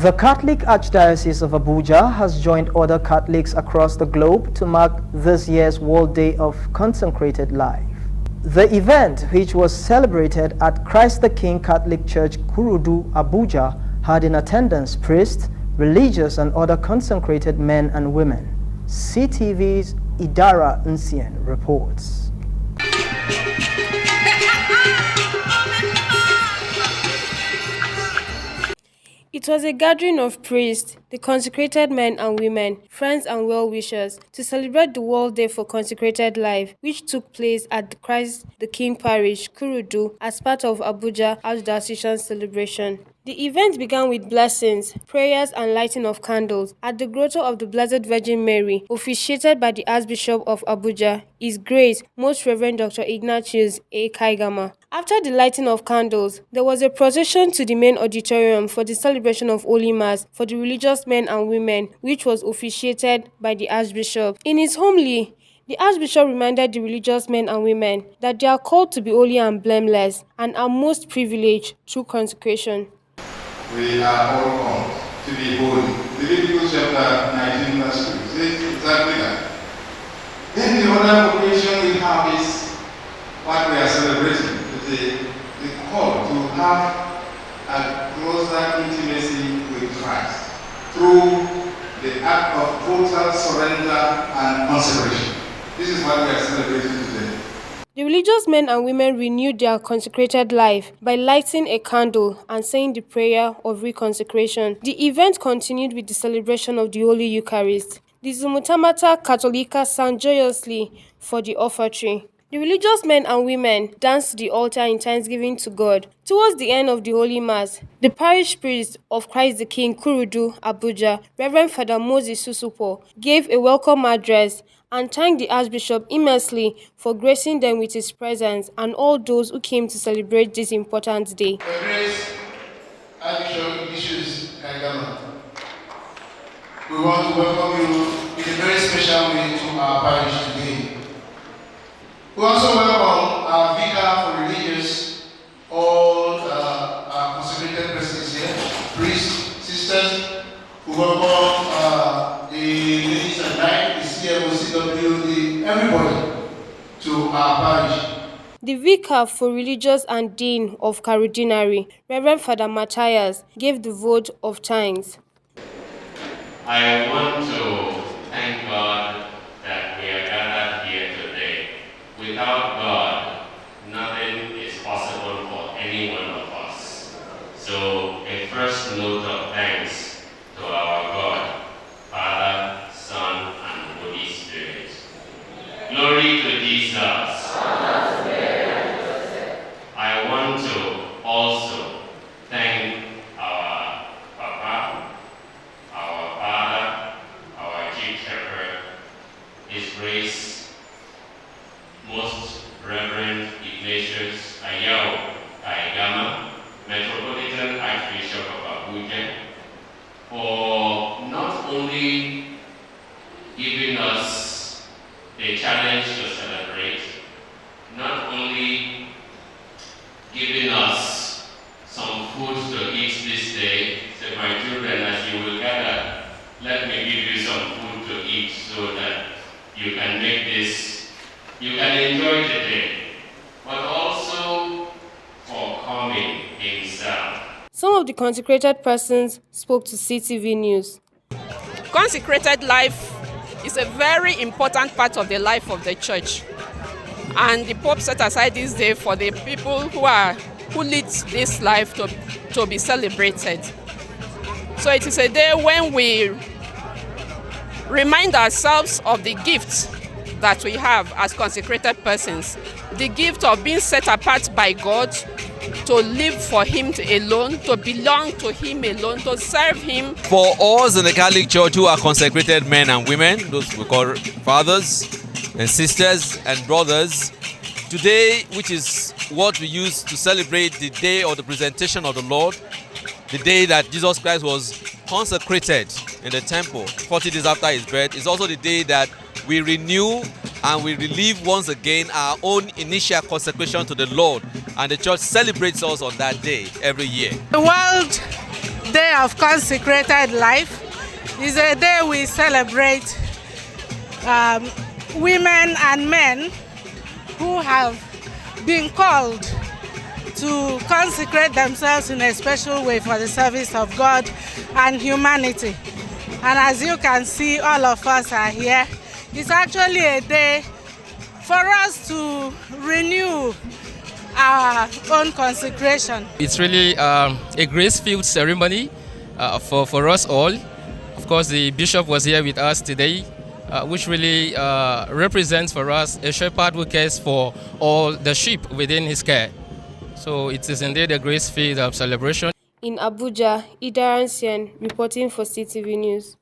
The Catholic Archdiocese of Abuja has joined other Catholics across the globe to mark this year's World Day of Consecrated Life. The event, which was celebrated at Christ the King Catholic Church, Kurudu, Abuja, had in attendance priests, religious and other consecrated men and women. CTV's Idara Nsien reports. It was a gathering of priests, the consecrated men and women, friends and well-wishers, to celebrate the World Day for Consecrated Life, which took place at the Christ the King Parish, Kurudu, as part of Abuja Archdiocesan celebration. The event began with blessings, prayers and lighting of candles at the Grotto of the Blessed Virgin Mary, officiated by the Archbishop of Abuja, His Grace, Most Reverend Dr. Ignatius A. Kaigama. After the lighting of candles, there was a procession to the main auditorium for the celebration of Holy Mass for the religious men and women, which was officiated by the Archbishop. In his homily, the Archbishop reminded the religious men and women that they are called to be holy and blameless and are most privileged through consecration. We are all called to be holy. Leviticus chapter 19 verse 2 says exactly that. Then the other occasion we have is what we are celebrating, the call to have a closer intimacy with Christ through the act of total surrender and consecration. This is what we are celebrating today. The religious men and women renewed their consecrated life by lighting a candle and saying the prayer of reconsecration. The event continued with the celebration of the Holy Eucharist. The Zumutamata Catholica sang joyously for the offertory. The religious men and women danced to the altar in thanksgiving to God. Towards the end of the Holy Mass, the parish priest of Christ the King, Kurudu, Abuja, Reverend Father Moses Susupo, gave a welcome address and thanked the Archbishop immensely for gracing them with his presence and all those who came to celebrate this important day. Your Grace, Archbishop Ignatius Kaigama, we want to welcome you in a very special way to our parish today. We also welcome our Vicar for Religious, all our consecrated persons here, priests, sisters. We welcome the ladies and knights, the CMOCW, everybody to our parish. The Vicar for Religious and Dean of Cardinary, Reverend Father Matthias, gave the vote of thanks. I want to thank God that we are gathered here today. Without God, nothing is possible for any one of us. So, a first note of thanks to our God, Father, Son, and Holy Spirit. Glory to Jesus. I want to also thank our Papa, our Father, our Chief Shepherd, His Grace, Most Reverend Ignatius Ayao Kaigama, Metropolitan Archbishop of Abuja, for not only giving us a challenge to celebrate, not only giving us some food to eat this day. Say, my children, as you will gather, let me give you some food to eat so that you can make this, you can enjoy the day, but also for coming himself. Some of the consecrated persons spoke to CTV News. Consecrated life is a very important part of the life of the church. And the Pope set aside this day for the people who lead this life to be celebrated. So it is a day when we remind ourselves of the gifts that we have as consecrated persons. The gift of being set apart by God to live for Him alone, to belong to Him alone, to serve Him. For us in the Catholic Church who are consecrated men and women, those we call fathers and sisters and brothers, today, which is what we use to celebrate the day of the presentation of the Lord, the day that Jesus Christ was consecrated in the temple 40 days after his birth, is also the day that we renew and we relive once again our own initial consecration to the Lord, and the church celebrates us on that day every year. The world day of consecrated life. It's a day we celebrate women and men who have been called to consecrate themselves in a special way for the service of God and humanity. And as you can see, all of us are here. It's actually a day for us to renew our own consecration. It's really a grace-filled ceremony for us all. Of course, the bishop was here with us today, which really represents for us a shepherd who cares for all the sheep within his care. So it is indeed a grace-filled celebration. In Abuja, Idaran Sien reporting for CTV News.